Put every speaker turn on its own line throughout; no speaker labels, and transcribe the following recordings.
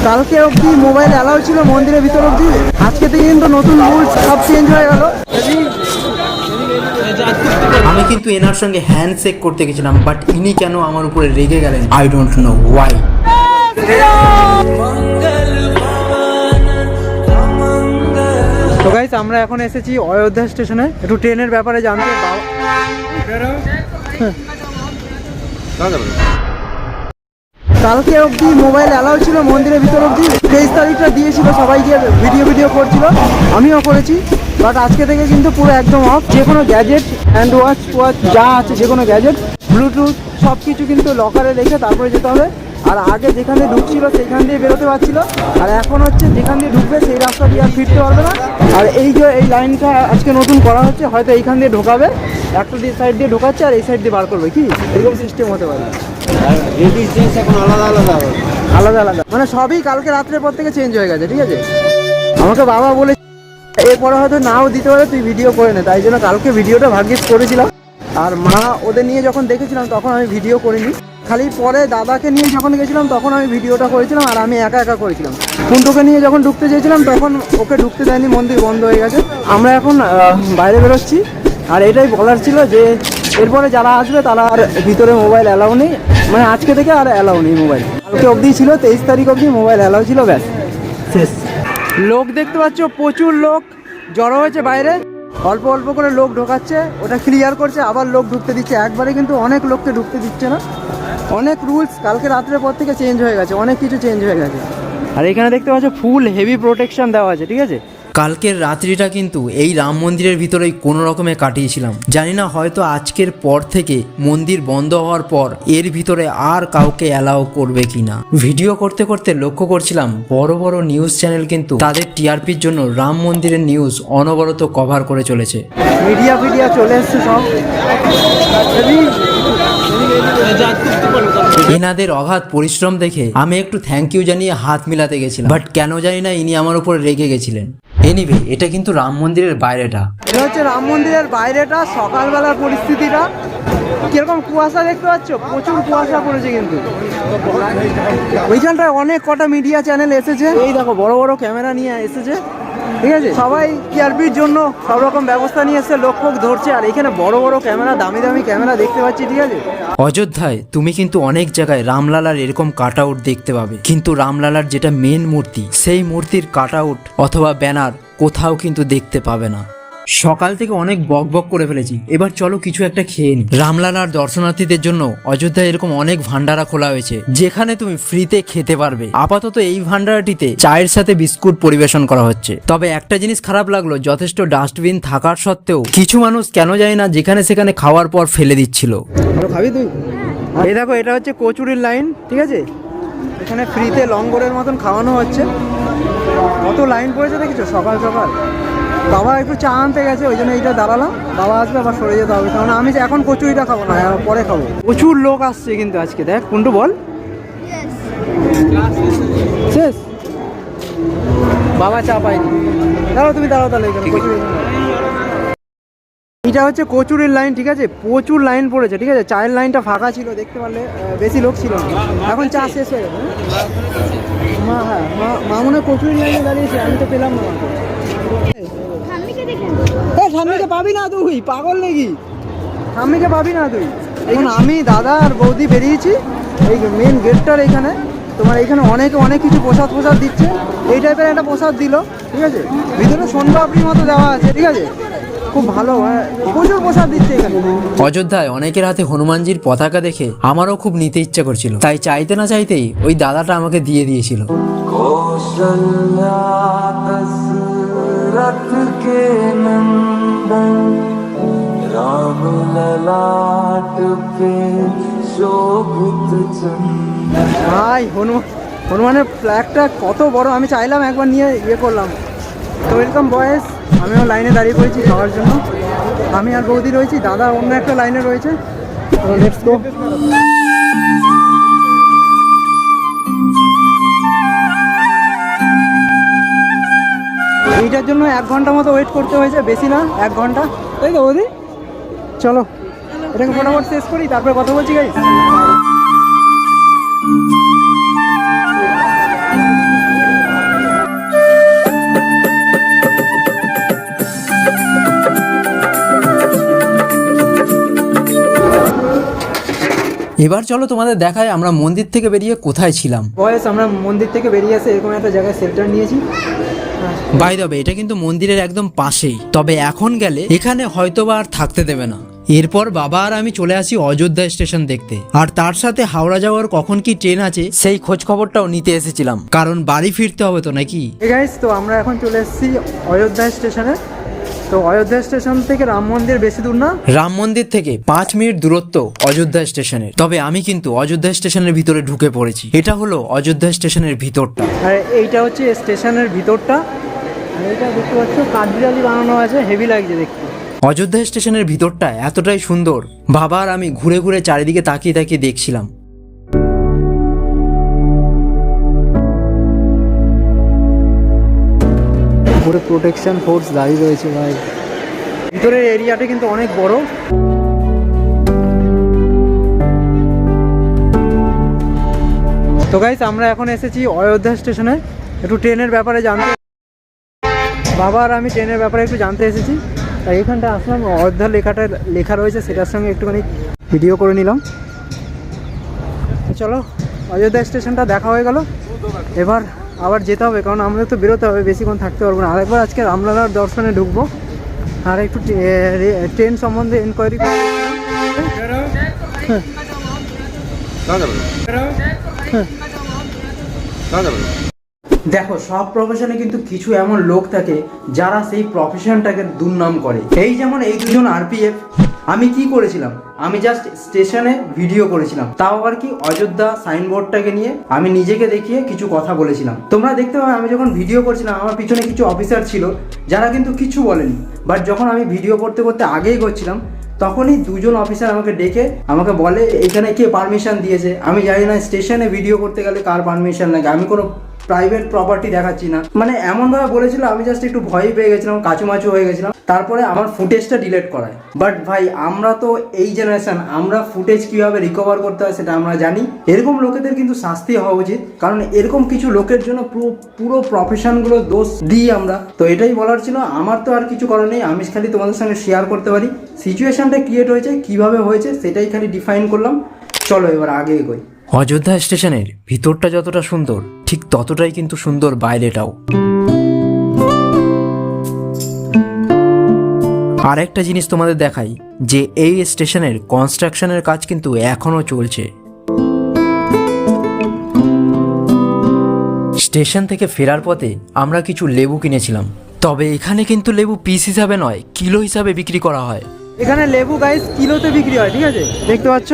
কালকে অবধি mobile allow ছিল মন্দিরের ভিতর অবধি, আজকে থেকে কিন্তু নতুন রুলস সব চেঞ্জ হয়ে গেল।
আমি কিন্তু এনার সঙ্গে হ্যান্ডশেক করতে গেছিলাম, বাট ইনি কেন আমার উপরে রেগে গেলেন, আই ডোন্ট নো ওয়াই।
তো গাইস, আমরা এখন এসেছি অযোধ্যা স্টেশনে একটু ট্রেনের ব্যাপারে জানতে। কালকে অবধি মোবাইল অ্যালাউ ছিল মন্দিরের ভিতর অবধি, 23 তারিখটা দিয়েছিল সবাইকে, ভিডিও করেছিল, আমিও করেছি। বাট আজকে থেকে কিন্তু পুরো একদম অফ। যে কোনো গ্যাজেট, হ্যান্ড ওয়াচ যা আছে, যে কোনো গ্যাজেট, ব্লুটুথ সব কিছু কিন্তু লকারে রেখে তারপরে যেতে হবে। আর আগে যেখান দিয়ে ঢুকছিল সেইখান দিয়ে বেরোতে পারছিল, আর এখন হচ্ছে যেখান দিয়ে ঢুকবে সেই রাস্তা দিয়ে আর ফিরতে পারবে না। আর এই যে এই লাইনটা আজকে নতুন করা হচ্ছে, হয়তো এইখান দিয়ে ঢোকাবে, একটা সাইড দিয়ে ঢোকাচ্ছে আর এই সাইড দিয়ে বার করবে, কি এরকম সিস্টেম হতে পারে।
এখন আলাদা আলাদা
আলাদা আলাদা মানে সবই কালকে রাত্রের পর থেকে চেঞ্জ হয়ে গেছে, ঠিক আছে। আমাকে বাবা বলে এরপরে হয়তো নাও দিতে পারে, তুই ভিডিও করে নে, তাই জন্য কালকে ভিডিওটা ভাগ্যিস করেছিলাম। আর মা ওদের নিয়ে যখন দেখেছিলাম তখন আমি ভিডিও করিনি, খালি পরে দাদাকে নিয়ে যখন গেছিলাম তখন আমি ভিডিওটা করেছিলাম, আর আমি একা একা করেছিলাম। কুন্টুকে নিয়ে যখন ঢুকতে চেয়েছিলাম তখন ওকে ঢুকতে দেয়নি, মন্দির বন্ধ হয়ে গেছে। আমরা এখন বাইরে বেরোচ্ছি, আর এটাই বলার ছিল যে এরপরে যারা আসবে তারা আর ভিতরে মোবাইল অ্যালাউ নেই, মানে আজকে থেকে আর অ্যালাউ নেই মোবাইল। কালকে অবধি ছিল, 23 তারিখ অবধি মোবাইল অ্যালাউ ছিল, ব্যাস শেষ। লোক দেখতে পাচ্ছ, প্রচুর লোক জড়ো হয়েছে বাইরে, অল্প অল্প করে লোক ঢোকাচ্ছে, ওটা ক্লিয়ার করছে, আবার লোক ঢুকতে দিচ্ছে, একবারে কিন্তু অনেক লোককে ঢুকতে দিচ্ছে না। অনেক রুলস কালকে রাত্রের পর থেকে চেঞ্জ হয়ে গেছে, অনেক কিছু চেঞ্জ হয়ে গেছে। আর এখানে দেখতে পাচ্ছ ফুল হেভি প্রোটেকশন দেওয়া আছে, ঠিক আছে।
কালকের রাত্রিটা কিন্তু এই রাম মন্দিরের ভিতরেই কোনো রকমে কাটিয়েছিলাম। জানি না হয়তো আজকের পর থেকে মন্দির বন্ধ হওয়ার পর এর ভিতরে আর কাউকে অ্যালাউ করবে কিনা। ভিডিও করতে করতে লক্ষ্য করছিলাম বড় বড় নিউজ চ্যানেল কিন্তু তাদের টিআরপির জন্য রাম মন্দিরের নিউজ অনবরত কভার করে চলেছে।
মিডিয়া চলে এসছে সব।
এনাদের অগাধ পরিশ্রম দেখে আমি একটু থ্যাংক ইউ জানিয়ে হাত মিলাতে গেছিলাম, বাট কেন জানি না ইনি আমার উপরে রেগে গেছিলেন। এনিওয়ে, এটা কিন্তু রাম মন্দিরের বাইরেটা।
এটা হচ্ছে রাম মন্দিরের বাইরেটা, সকালবেলার পরিস্থিতিটা কিরকম কুয়াশা দেখতে পাচ্ছ, প্রচুর কুয়াশা পড়েছে কিন্তু। ওইখানটায় অনেক কটা মিডিয়া চ্যানেল এসেছে, এই দেখো বড় বড় ক্যামেরা নিয়ে এসেছে, ঠিক আছে। সবাই টিআরপির জন্য সব রকম ব্যবস্থা নিয়ে এসে লোক ফোক ধরছে, আর এখানে বড় বড় ক্যামেরা, দামি দামি ক্যামেরা দেখতে পাচ্ছি, ঠিক আছে।
অযোধ্যায় তুমি কিন্তু অনেক জায়গায় রামলালার এরকম কাট আউট দেখতে পাবে, কিন্তু রামলালার যেটা মেন মূর্তি, সেই মূর্তির কাট আউট অথবা ব্যানার কোথাও কিন্তু দেখতে পাবে না। সকাল থেকে অনেক বক বক করে ফেলেছি, এবার চলো কিছু একটা খেয়ে নি। রামলালার দর্শনার্থীদের জন্য অযোধ্যায় এরকম অনেক ভান্ডারা খোলা হয়েছে, যেখানে তুমি ফ্রিতে খেতে পারবে। আপাতত এই ভান্ডারাটিতে চায়ের সাথে বিস্কুট পরিবেশন করা হচ্ছে। তবে একটা জিনিস খারাপ লাগলো, যথেষ্ট ডাস্টবিন থাকার সত্ত্বেও কিছু মানুষ কেন যায় না যেখানে সেখানে খাওয়ার পর ফেলে দিচ্ছিল।
খাবি তুই? এই দেখো, এটা হচ্ছে কচুরির লাইন, ঠিক আছে। এখানে ফ্রিতে লঙ্গরের মতন খাওয়ানো হচ্ছে। কত লাইন পড়েছে দেখেছো সকাল সকাল। বাবা একটু চা আনতে গেছে, ওই জন্য এইটা দাঁড়ালাম, বাবা আসবে আবার সরে যেতে হবে, কারণ আমি যে এখন কচুরিটা খাবো না, পরে খাবো। প্রচুর লোক আসছে কিন্তু আজকে, দেখ কুন্টু বল শেষ। বাবা চা পাইনি, দাঁড়াও তুমি, দাঁড়াও তাহলে এখানে কচুরি। এটা হচ্ছে কচুরির লাইন, ঠিক আছে, প্রচুর লাইন পড়েছে, ঠিক আছে। চায়ের লাইনটা ফাঁকা ছিল, দেখতে পারলে বেশি লোক ছিল না। এখন চা শেষ হয়ে গেছে। মা, হ্যাঁ মা মনে হয় কচুরির লাইনে দাঁড়িয়েছে, আমি তো পেলাম না। ঠাম্মিকে পাবি না তুই, পাগল নাকি? ঠাম্মিকে পাবি না তুই। এখন আমি, দাদা আর বৌদি বেরিয়েছি এই মেন গেটটার এখানে। তোমার এখানে অনেক কিছু প্রসাদ দিচ্ছে, এই টাইপের একটা প্রসাদ দিল, ঠিক আছে। ভিতরে সোনপাপড়ির মতো দেওয়া আছে, ঠিক আছে, খুব ভালো, প্রচুর প্রসাদ দিচ্ছে এখানে।
অযোধ্যায় অনেকের হাতে হনুমানজির পতাকা দেখে আমারও খুব নিতে ইচ্ছা করছিল, তাই চাইতে না চাইতেই ওই দাদাটা আমাকে দিয়ে দিয়েছিল।
ভাই হনুমানের ফ্ল্যাগটা কত বড়, আমি চাইলাম একবার নিয়ে করলাম। তো ওয়েলকাম বয়েস, আমিও লাইনে দাঁড়িয়ে পড়েছি খাওয়ার জন্য। আমি আর বৌদি রয়েছি, দাদা অন্য একটা লাইনে রয়েছে। তো লেটস গো। এইটার জন্য 1 ঘন্টা মতো ওয়েট করতে হয়েছে, বেশি না 1 ঘন্টা, তাই তো বৌদি? চলো এটাকে ফটাফট শেষ করি, তারপরে কথা বলছি গাইস।
এবার চলো তোমাদের দেখায় আমরা মন্দির থেকে বেরিয়ে কোথায় ছিলাম।
বয়স আমরা মন্দির থেকে বেরিয়ে এসে এরকম একটা জায়গায় শেল্টার নিয়েছি।
বাই দ্য ওয়ে, এটা কিন্তু মন্দিরের একদম পাশেই, তবে এখন গেলে এখানে হয়তোবা আর থাকতে দেবে না। এরপর বাবা আর আমি চলে আসি অযোধ্যা স্টেশন দেখতে, আর তার সাথে হাওড়া যাওয়ার কখন কি ট্রেন আছে সেই খোঁজ খবরটাও নিতে এসেছিলাম, কারণ বাড়ি ফিরতে হবে তো নাকি।
গাইস, তো আমরা এখন চলে এসেছি অযোধ্যা স্টেশনে। তো অযোধ্যা স্টেশন থেকে রাম মন্দির বেশি দূর না,
রাম মন্দির থেকে 5 মিনিট দূরত্ব অযোধ্যা স্টেশনের। তবে আমি কিন্তু অযোধ্যা স্টেশনের ভিতরে ঢুকে পড়েছি। এটা হলো অযোধ্যা স্টেশনের ভিতরটা,
আর এইটা হচ্ছে স্টেশনের ভিতরটা। আর এইটা দেখতে পাচ্ছ কাঠবিড়ালি বানানো আছে, হেভি লাগছে দেখতে।
অযোধ্যা স্টেশনের ভিতরটা এতটাই সুন্দর, বাবা আর আমি ঘুরে ঘুরে চারিদিকে তাকিয়ে তাকিয়ে দেখছিলাম।
পুরো প্রোটেকশন ফোর্স দাঁড়িয়ে রয়েছে ভাই। ভিতরের এরিয়াটা কিন্তু অনেক বড়। তো গাইস, আমরা এখন এসেছি অযোধ্যা স্টেশনে। একটু ট্রেনের ব্যাপারে জানতে, বাবা আর আমি ট্রেনের ব্যাপারে একটু জানতে এসেছি, তাই এখানটা আসলাম। অযোধ্যা লেখাটা লেখা রয়েছে, সেটার সঙ্গে একটুখানি ভিডিও করে নিলাম। চলো, অযোধ্যা স্টেশনটা দেখা হয়ে গেল। এবার আবার যেতে হবে, কারণ আমাদের তো বেরোতে হবে, বেশিক্ষণ থাকতে পারবো না। আরেকবার আজকে রামলালার দর্শনে ঢুকবো, আর একটু ট্রেন সম্বন্ধে এনকোয়ারি করবো। দেখো, সব প্রফেশনে কিন্তু কিছু এমন লোক থাকে যারা সেই প্রফেশনটাকে দুর্নাম করে। এই যেমন এই দুজন আরপিএফ। আমি কি করেছিলাম, আমি জাস্ট স্টেশনে ভিডিও করেছিলাম, তাও আবার কি অযোধ্যা সাইনবোর্ডটাকে নিয়ে আমি নিজেকে দেখিয়ে কিছু কথা বলেছিলাম। তোমরা দেখতে পাবে আমি যখন ভিডিও করছিলাম আমার পিছনে কিছু অফিসার ছিল যারা কিন্তু কিছু বলেনি, বাট যখন আমি ভিডিও করতে করতে আগেই করছিলাম তখনই দুজন অফিসার আমাকে ডেকে আমাকে বলে এখানে কে পারমিশন দিয়েছে। আমি জানি না স্টেশনে ভিডিও করতে গেলে কার পারমিশন লাগে, আমি কোনো প্রাইভেট প্রপার্টি দেখাচ্ছি না, মানে এমনভাবে বলেছিল আমি জাস্ট একটু ভয় পেয়ে গেছিলাম, কাচুমাচু হয়ে গেছিলাম। তারপরে আমার ফুটেজটা ডিলিট করায়। বাট ভাই, আমরা তো এই জেনারেশন, আমরা ফুটেজ কীভাবে রিকভার করতে হয় সেটা আমরা জানি। এরকম লোকেদের কিন্তু শাস্তি হওয়া উচিত, কারণ এরকম কিছু লোকের জন্য পুরো প্রফেশনগুলো দোষ দিই আমরা। তো এটাই বলার ছিল, আমার তো আর কিছু করার নেই, আমি খালি তোমাদের সঙ্গে শেয়ার করতে পারি সিচুয়েশনটা ক্রিয়েট হয়েছে, কিভাবে হয়েছে সেটাই খালি ডিফাইন করলাম। চলো এবার আগে এগোই।
অযোধ্যা স্টেশনের ভিতরটা যতটা সুন্দর ঠিক ততটাই কিন্তু সুন্দর বাইরেটাও। আর একটা জিনিস তোমাদের দেখাই, যে এই স্টেশনের কনস্ট্রাকশনের কাজ কিন্তু এখনো চলছে। স্টেশন থেকে ফেরার পথে আমরা কিছু লেবু কিনেছিলাম, তবে এখানে কিন্তু লেবু পিস হিসাবে নয়, কিলো হিসাবে বিক্রি করা হয়।
এখানে লেবু গাইস কিলোতে বিক্রি হয়, ঠিক আছে, দেখতে পাচ্ছ।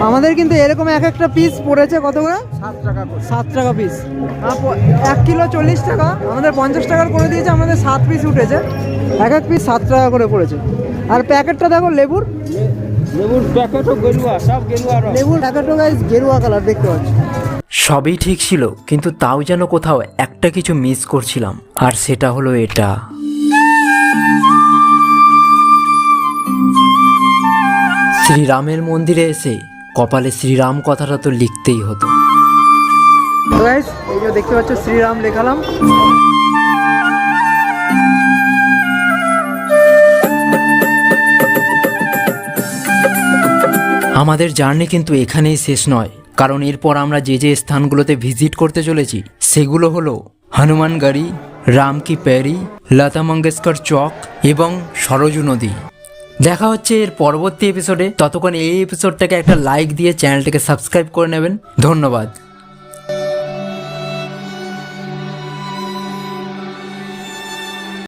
আমাদের কিন্তু এরকম এক একটা পিস পড়েছে কত করে? 7 টাকা করে। 7 টাকা পিস। 1 কিলো 40 টাকা, আমাদের 50 টাকার করে দিয়েছে, আমাদের 7 পিস উঠেছে। এক এক পিস 7 টাকা করে পড়েছে। আর প্যাকেটটা দেখো লেবুর প্যাকেটও গেরুয়া, সব গেরুয়া রং। লেবুর প্যাকেটও গাইস গেরুয়া কালার, দেখতে পাচ্ছ।
সবই ঠিক ছিল, কিন্তু তাও যেন কোথাও একটা কিছু মিস করছিলাম, আর সেটা হলো এটা। শ্রীরামের মন্দিরে এসে কপালে শ্রীরাম কথাটা তো লিখতেই হতো।
গাইস, এই যে দেখতে পাচ্ছ শ্রীরাম লেখালাম।
আমাদের জার্নি কিন্তু এখানেই শেষ নয়, কারণ এরপর আমরা যে যে স্থানগুলোতে ভিজিট করতে চলেছি সেগুলো হলো হনুমানগড়ি, রাম কি প্যারি, লতা মঙ্গেশকর চক এবং সরজু নদী। দেখা হচ্ছে এর পরবর্তী এপিসোডে। ততক্ষণ এই এপিসোডটাকে একটা লাইক দিয়ে চ্যানেলটাকে সাবস্ক্রাইব করে নেবেন। ধন্যবাদ।